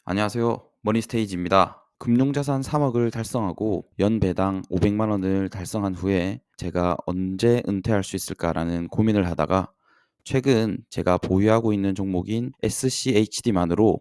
안녕하세요. 머니스테이지입니다. 금융자산 3억을 달성하고 연배당 500만 원을 달성한 후에 제가 언제 은퇴할 수 있을까라는 고민을 하다가 최근 제가 보유하고 있는 종목인 SCHD만으로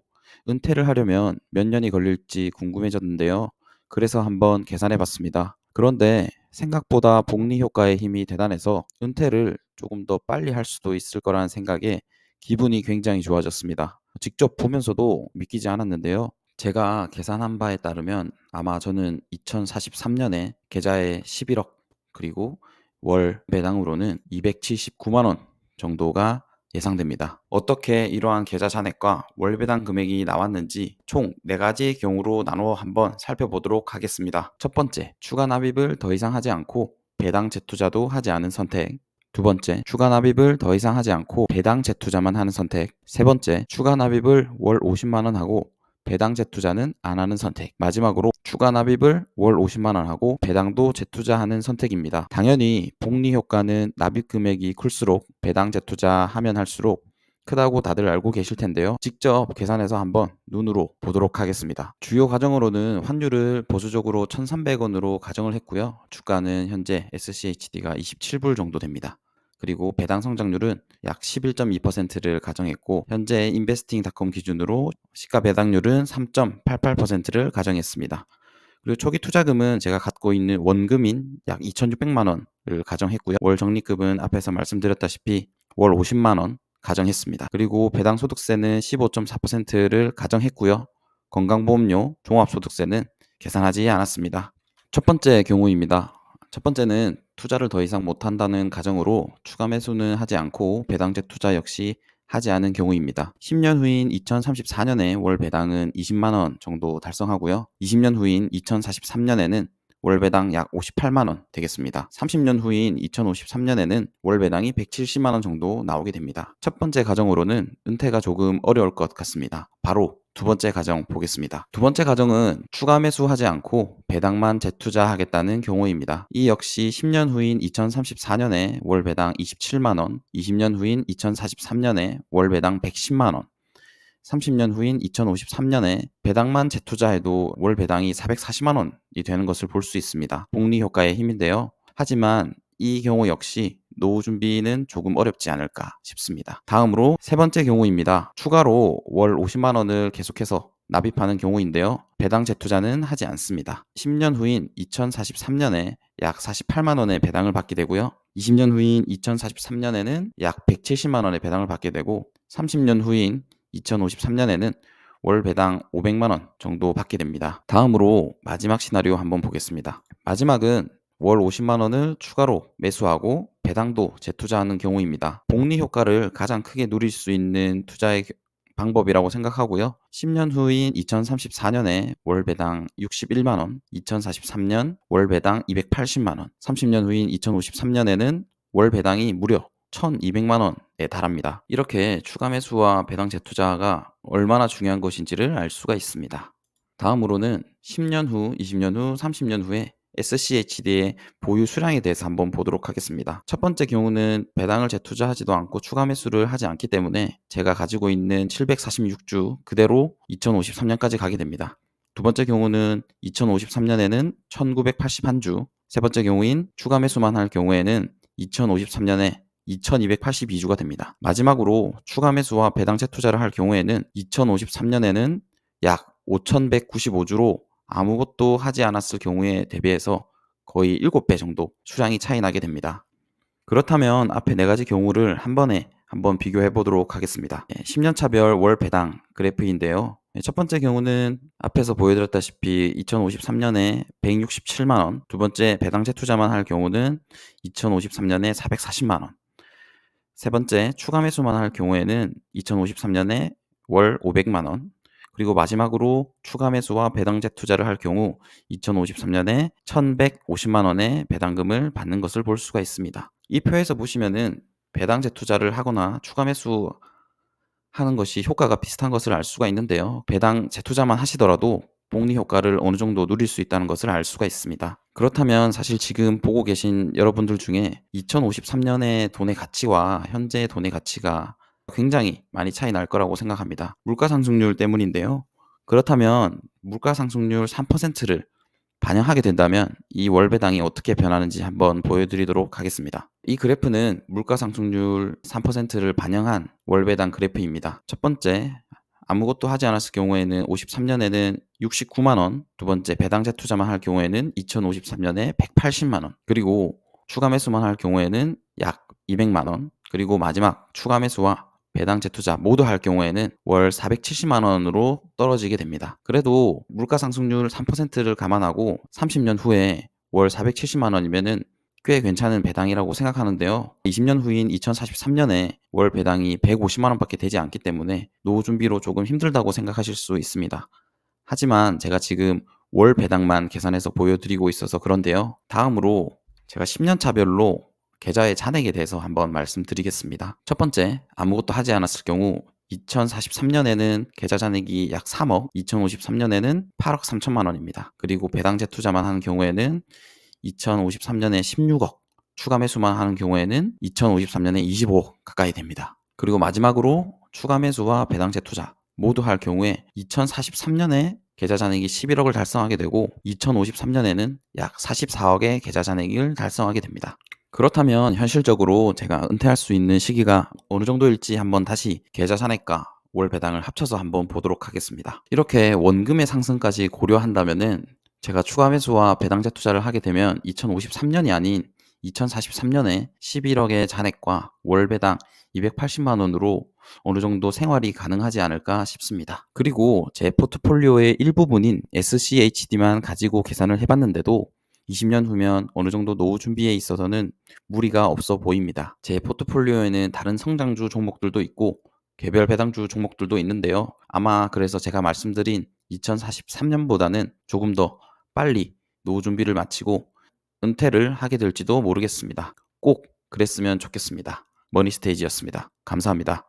은퇴를 하려면 몇 년이 걸릴지 궁금해졌는데요. 그래서 한번 계산해 봤습니다. 그런데 생각보다 복리 효과의 힘이 대단해서 은퇴를 조금 더 빨리 할 수도 있을 거라는 생각에 기분이 굉장히 좋아졌습니다. 직접 보면서도 믿기지 않았는데요. 제가 계산한 바에 따르면 아마 저는 2043년에 계좌에 11억 그리고 월 배당으로는 279만 원 정도가 예상됩니다. 어떻게 이러한 계좌 잔액과 월 배당 금액이 나왔는지 총 4가지 경우로 나누어 한번 살펴보도록 하겠습니다. 첫 번째, 추가 납입을 더 이상 하지 않고 배당 재투자도 하지 않은 선택. 두 번째, 추가 납입을 더 이상 하지 않고 배당 재투자만 하는 선택. 세 번째, 추가 납입을 월 50만 원 하고 배당 재투자는 안 하는 선택. 마지막으로 추가 납입을 월 50만 원 하고 배당도 재투자하는 선택입니다. 당연히 복리 효과는 납입 금액이 클수록 배당 재투자하면 할수록 크다고 다들 알고 계실 텐데요. 직접 계산해서 한번 눈으로 보도록 하겠습니다. 주요 가정으로는 환율을 보수적으로 1,300원으로 가정을 했고요. 주가는 현재 SCHD가 27불 정도 됩니다. 그리고 배당 성장률은 약 11.2%를 가정했고 현재 인베스팅닷컴 기준으로 시가 배당률은 3.88%를 가정했습니다. 그리고 초기 투자금은 제가 갖고 있는 원금인 약 2,600만 원을 가정했고요. 월 적립금은 앞에서 말씀드렸다시피 월 50만 원 가정했습니다. 그리고 배당 소득세는 15.4%를 가정했고요. 건강보험료, 종합소득세는 계산하지 않았습니다. 첫 번째 경우입니다. 첫 번째는 투자를 더 이상 못한다는 가정으로 추가 매수는 하지 않고 배당제 투자 역시 하지 않은 경우입니다. 10년 후인 2034년에 월 배당은 20만 원 정도 달성하고요. 20년 후인 2043년에는 월 배당 약 58만 원 되겠습니다. 30년 후인 2053년에는 월 배당이 170만 원 정도 나오게 됩니다. 첫 번째 가정으로는 은퇴가 조금 어려울 것 같습니다. 바로 두 번째 가정 보겠습니다. 두 번째 가정은 추가 매수하지 않고 배당만 재투자하겠다는 경우입니다. 이 역시 10년 후인 2034년에 월 배당 27만 원, 20년 후인 2043년에 월 배당 110만 원, 30년 후인 2053년에 배당만 재투자해도 월 배당이 440만 원이 되는 것을 볼 수 있습니다. 복리 효과의 힘인데요. 하지만 이 경우 역시 노후 준비는 조금 어렵지 않을까 싶습니다. 다음으로 세 번째 경우입니다. 추가로 월 50만 원을 계속해서 납입하는 경우인데요. 배당 재투자는 하지 않습니다. 10년 후인 2043년에 약 48만 원의 배당을 받게 되고요. 20년 후인 2043년에는 약 170만 원의 배당을 받게 되고 30년 후인 2053년에는 월 배당 500만 원 정도 받게 됩니다. 다음으로 마지막 시나리오 한번 보겠습니다. 마지막은 월 50만 원을 추가로 매수하고 배당도 재투자하는 경우입니다. 복리 효과를 가장 크게 누릴 수 있는 투자의 방법이라고 생각하고요. 10년 후인 2034년에 월 배당 61만 원, 2043년 월 배당 280만 원, 30년 후인 2053년에는 월 배당이 무려 1,200만 원에 달합니다. 이렇게 추가 매수와 배당 재투자가 얼마나 중요한 것인지를 알 수가 있습니다. 다음으로는 10년 후, 20년 후, 30년 후에 SCHD의 보유 수량에 대해서 한번 보도록 하겠습니다. 첫 번째 경우는 배당을 재투자하지도 않고 추가 매수를 하지 않기 때문에 제가 가지고 있는 746주 그대로 2053년까지 가게 됩니다. 두 번째 경우는 2053년에는 1981주, 세 번째 경우인 추가 매수만 할 경우에는 2053년에 2282주가 됩니다. 마지막으로 추가 매수와 배당 재투자를 할 경우에는 2053년에는 약 5195주로 아무것도 하지 않았을 경우에 대비해서 거의 7배 정도 수량이 차이 나게 됩니다. 그렇다면 앞에 4가지 경우를 한 번에 한번 비교해 보도록 하겠습니다. 10년 차별 월 배당 그래프인데요. 첫 번째 경우는 앞에서 보여드렸다시피 2053년에 167만 원, 두 번째 배당 재투자만 할 경우는 2053년에 440만 원, 세 번째 추가 매수만 할 경우에는 2053년에 월 500만 원, 그리고 마지막으로 추가 매수와 배당 재투자를 할 경우 2053년에 1,150만 원의 배당금을 받는 것을 볼 수가 있습니다. 이 표에서 보시면은 배당 재투자를 하거나 추가 매수하는 것이 효과가 비슷한 것을 알 수가 있는데요. 배당 재투자만 하시더라도 복리 효과를 어느 정도 누릴 수 있다는 것을 알 수가 있습니다. 그렇다면 사실 지금 보고 계신 여러분들 중에 2053년의 돈의 가치와 현재의 돈의 가치가 굉장히 많이 차이 날 거라고 생각합니다. 물가 상승률 때문인데요. 그렇다면 물가 상승률 3%를 반영하게 된다면 이 월 배당이 어떻게 변하는지 한번 보여드리도록 하겠습니다. 이 그래프는 물가 상승률 3%를 반영한 월 배당 그래프입니다. 첫 번째, 아무것도 하지 않았을 경우에는 53년에는 69만 원, 두 번째 배당 재투자만 할 경우에는 2053년에 180만 원, 그리고 추가 매수만 할 경우에는 약 200만 원, 그리고 마지막 추가 매수와 배당 재투자 모두 할 경우에는 월 470만 원으로 떨어지게 됩니다. 그래도 물가 상승률 3%를 감안하고 30년 후에 월 470만 원이면은 꽤 괜찮은 배당이라고 생각하는데요. 20년 후인 2043년에 월 배당이 150만 원밖에 되지 않기 때문에 노후 준비로 조금 힘들다고 생각하실 수 있습니다. 하지만 제가 지금 월 배당만 계산해서 보여드리고 있어서 그런데요. 다음으로 제가 10년 차별로 계좌의 잔액에 대해서 한번 말씀드리겠습니다. 첫 번째, 아무것도 하지 않았을 경우 2043년에는 계좌 잔액이 약 3억, 2053년에는 8억 3천만 원입니다. 그리고 배당 재투자만 하는 경우에는 2053년에 16억, 추가 매수만 하는 경우에는 2053년에 25억 가까이 됩니다. 그리고 마지막으로 추가 매수와 배당 재투자 모두 할 경우에 2043년에 계좌 잔액이 11억을 달성하게 되고 2053년에는 약 44억의 계좌 잔액을 달성하게 됩니다. 그렇다면 현실적으로 제가 은퇴할 수 있는 시기가 어느 정도일지 한번 다시 계좌 잔액과 월 배당을 합쳐서 한번 보도록 하겠습니다. 이렇게 원금의 상승까지 고려한다면은 제가 추가 매수와 배당 재투자를 하게 되면 2053년이 아닌 2043년에 11억의 잔액과 월 배당 280만 원으로 어느 정도 생활이 가능하지 않을까 싶습니다. 그리고 제 포트폴리오의 일부분인 SCHD만 가지고 계산을 해봤는데도 20년 후면 어느 정도 노후 준비에 있어서는 무리가 없어 보입니다. 제 포트폴리오에는 다른 성장주 종목들도 있고 개별 배당주 종목들도 있는데요. 아마 그래서 제가 말씀드린 2043년보다는 조금 더 빨리 노후 준비를 마치고 은퇴를 하게 될지도 모르겠습니다. 꼭 그랬으면 좋겠습니다. 머니스테이지였습니다. 감사합니다.